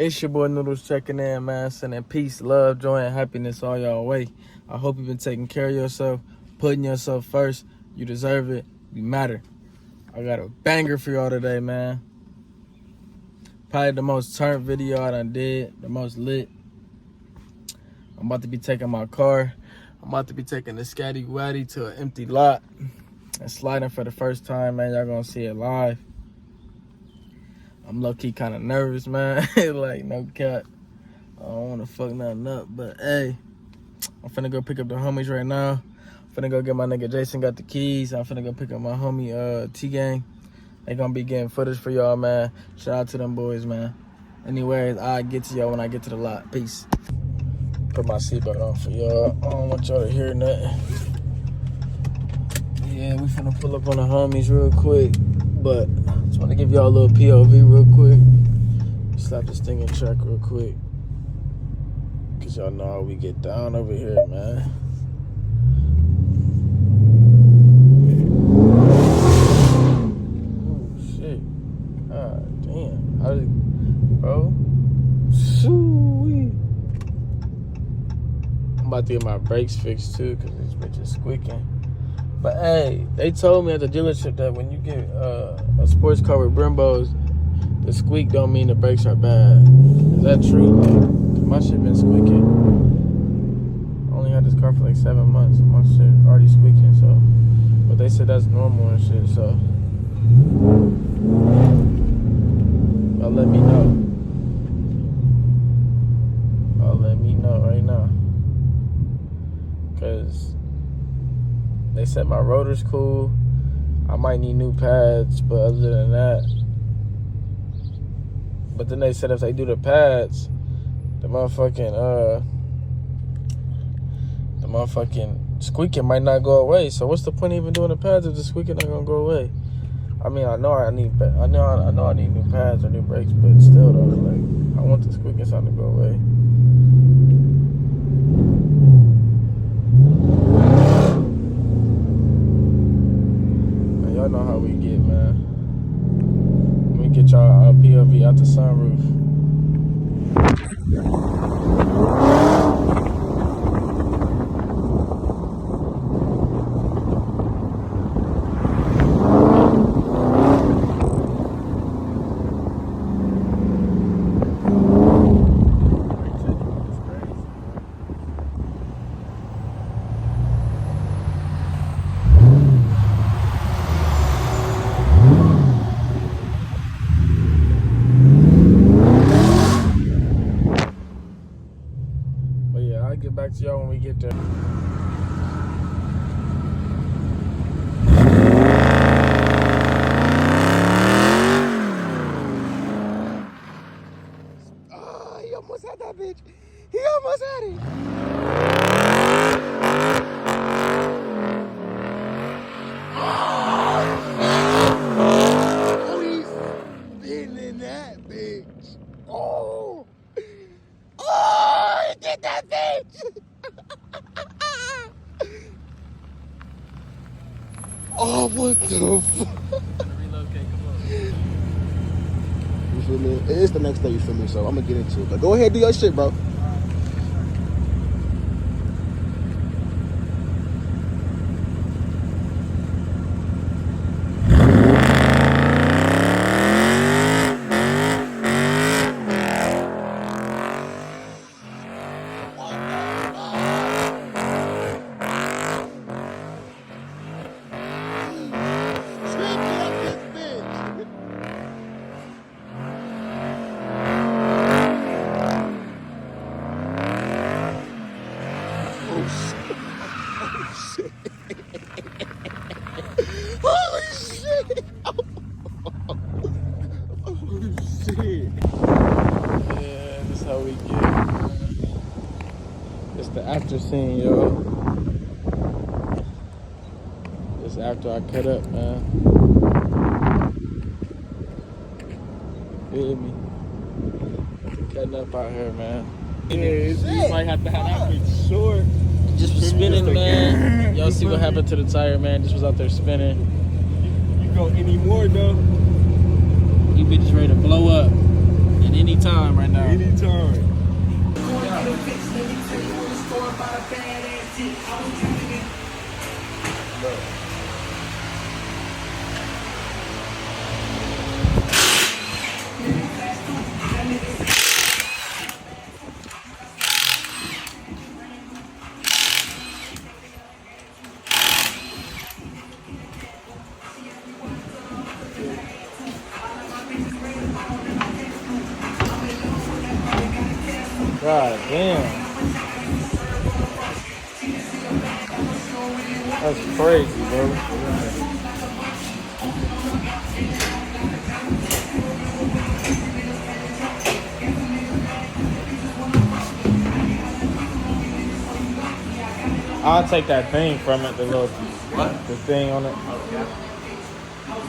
It's your boy Noodles checking in, man. Sending peace, love, joy, and happiness all y'all way. I hope you've been taking care of yourself, putting yourself first. You deserve it. You matter. I got a banger for y'all today, man. Probably the most turned video I done did, the most lit. I'm about to be taking my car. I'm about to be taking the Scatty Waddy to an empty lot and sliding for the first time, man. Y'all gonna see it live. I'm low-key kind of nervous, man. Like, no cap. I don't want to fuck nothing up, but hey, I'm finna go pick up the homies right now. I'm finna go get my nigga Jason got the keys. I'm finna go pick up my homie T-Gang. They gonna be getting footage for y'all, man. Shout out to them boys, man. Anyways, I'll get to y'all when I get to the lot. Peace. Put my seatbelt on for y'all. I don't want y'all to hear nothing. Yeah, we finna pull up on the homies real quick. But just want to give y'all a little POV real quick. Slap this thing in track real quick. Cause y'all know how we get down over here, man. Oh shit. God damn. How did bro? Shoo-wee. I'm about to get my brakes fixed too, cause this bitch is squeaking. But hey, they told me at the dealership that when you get a sports car with Brembos, the squeak don't mean the brakes are bad. Is that true? Like, 'cause my shit been squeaking. I only had this car for like 7 months and my shit already squeaking, so. But they said that's normal and shit, so. Y'all let me know. Y'all let me know right now. Cause they said my rotor's cool. I might need new pads, but other than that. But then they said if they do the pads, the motherfucking squeaking might not go away. So what's the point of even doing the pads if the squeaking not gonna go away? I mean, I know I need new pads or new brakes, but still though, like I want the squeaking sound to go away. Y'all know how we get, man. Let me get y'all POV out the sunroof. I'll get back to y'all when we get there. Oh, he almost had that bitch. He almost had it. Oh, he's spinning that bitch. Oh. Oh, he did that bitch! Oh, what the fuck? You feel me? It's the next day, you feel me? So I'm gonna get into it. But go ahead and do your shit, bro. Holy shit! Oh shit! Yeah, this is how we get. It's the after scene, yo. It's after I cut up, man. Feel me? Cutting up out here, man. Yeah, You might have to have that bitch short. Just was spinning, man. Y'all see what happened to the tire, man. Just was out there spinning. You go any more though. You bitches ready to blow up. And At any time right now. Anytime. God damn. That's crazy, bro. I'll take that thing from it, the little the thing on it.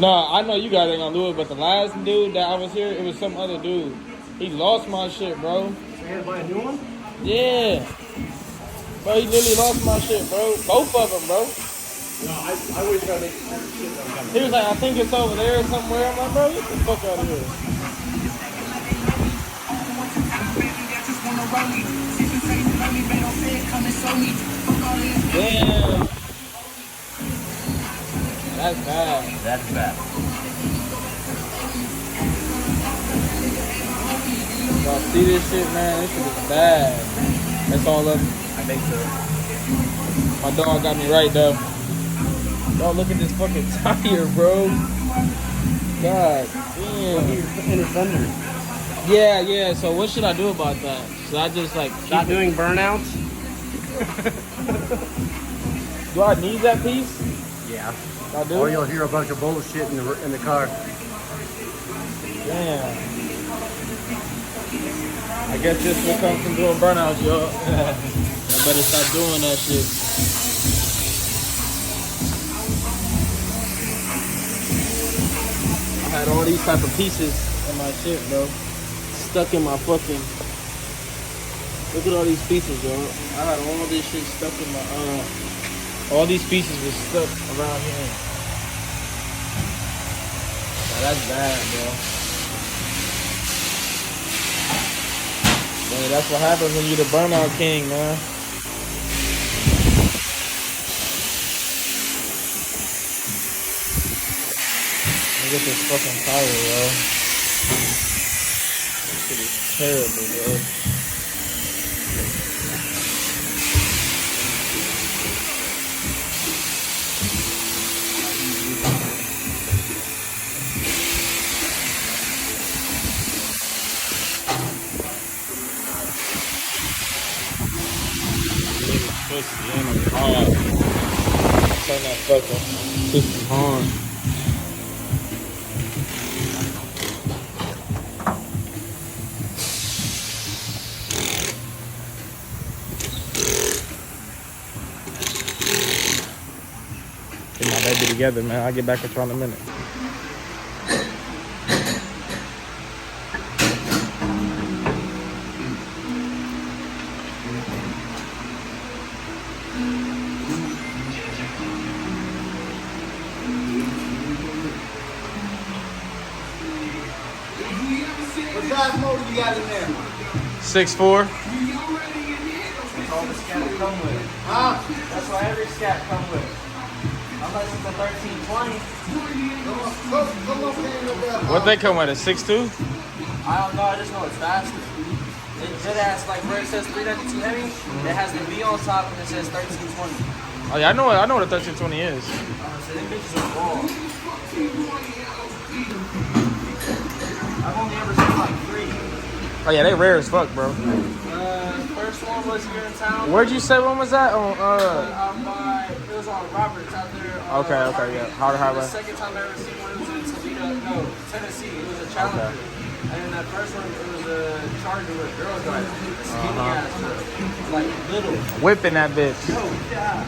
No, I know you guys ain't gonna do it, but the last dude that I was here, it was some other dude. He lost my shit, bro. So you had to buy a new one? Yeah. Bro, he literally lost my shit, bro. Both of them, bro. No, I wish I did shit that He was like, I think it's over there somewhere. I'm like, bro, get the fuck out of here. Damn. That's bad. That's bad. Y'all see this shit, man? This shit is bad. That's all of it. I think so. My dog got me right, though. Y'all look at this fucking tire, bro. God damn. In the thunder. Yeah. So what should I do about that? Should I just like Not doing burnouts? Do I need that piece? Yeah. I do. Or you'll hear a bunch of bullshit in the car. Damn. I guess this will come from doing burnouts, y'all. I better stop doing that shit. I had all these type of pieces in my shit, bro. Stuck in my fucking. Look at all these pieces, yo. I had all this shit stuck in my all these pieces was stuck around here. Now that's bad, bro. Man, that's what happens when you're the burnout king, man. Look at this fucking tire, yo. This shit is terrible, bro. Pussy in the car. Turn that fucking pussy on. Get my baby together, man. I'll get back with y'all in a minute. What drive motor you got in there? 6'4". That's all the Scat come with. Huh? That's why every Scat come with. Unless it's a 1320. Come over there and look up. What they come with, a 6'2"? I don't know, I just know it's faster. It has like where it says 392 heavy, it has the V on top and it says 1320. Oh yeah, I know what a 1320 is. So them bitches are raw. I've only ever seen like 3. Oh yeah, they rare as fuck, bro. First one was here in town. Where'd you say one was that? On It was on Roberts out there. Okay, yeah. Howard The Highway. second time I ever seen one, it was in Toledo, Tennessee. It was a Challenger. Okay. And then that first one, it was a Charger with girls driving. Skinny ass, like little. Whipping that bitch. Oh, yeah.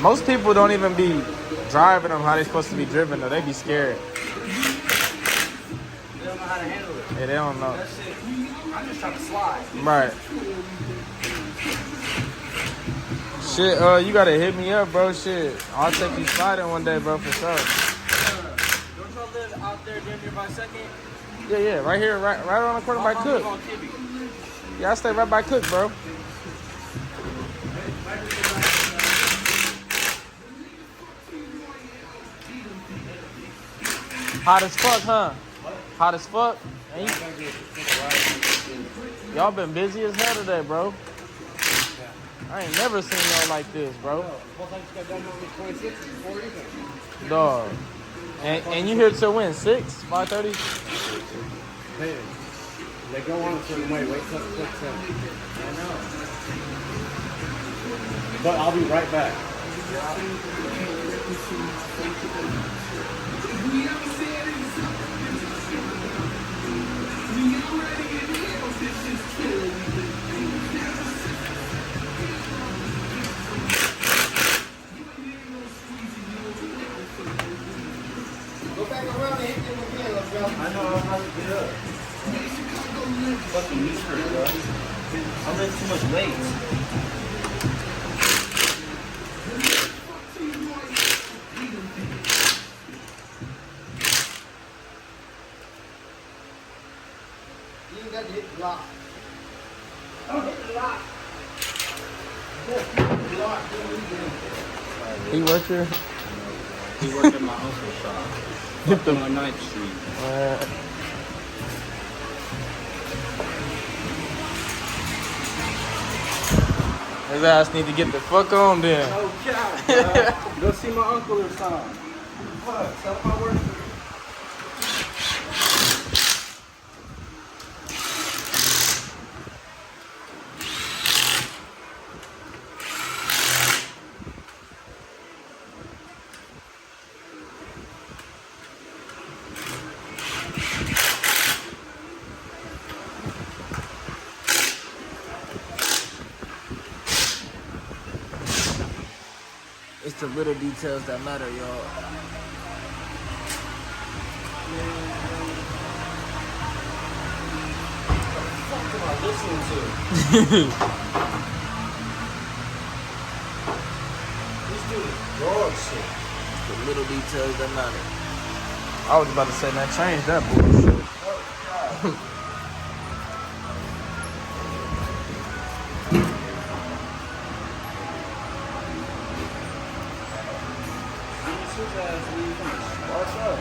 Most people don't even be driving them how they supposed to be driven though. They be scared. They don't know how to handle it. Yeah, they don't know. That shit, I'm just trying to slide. Right. Shit, you gotta hit me up, bro. Shit, I'll take you sliding one day, bro, for sure. Don't y'all live out there damn near by Second? Yeah, right here, right on the corner by My Cook. mama's on Kibby. Yeah, I stay right by Cook, bro. Hot as fuck, huh? Hot as fuck. Ain't y'all been busy as hell today, bro. I ain't never seen no like this, bro. Dog. And you here till when? 6? 5:30? Hey, they go on a certain way. Wait till it clicks in. I know. But I'll be right back. Go back around and hit them again, let's go. I know I'm about to get up. Fucking Easter, bro. I'm lifting too much weight. You ain't got to hit the lock. Oh, hit the lock. He work here? He worked at my uncle's shop. Fucking on 9th Street. His ass need to get the fuck on then. No cap, bro. Go see my uncle or something. What? Tell him I work for you. It's the little details that matter, y'all. What am I listening to? This dude is dog shit. The little details that matter. I was about to say, man, change that bullshit. His ass leave him. What's up?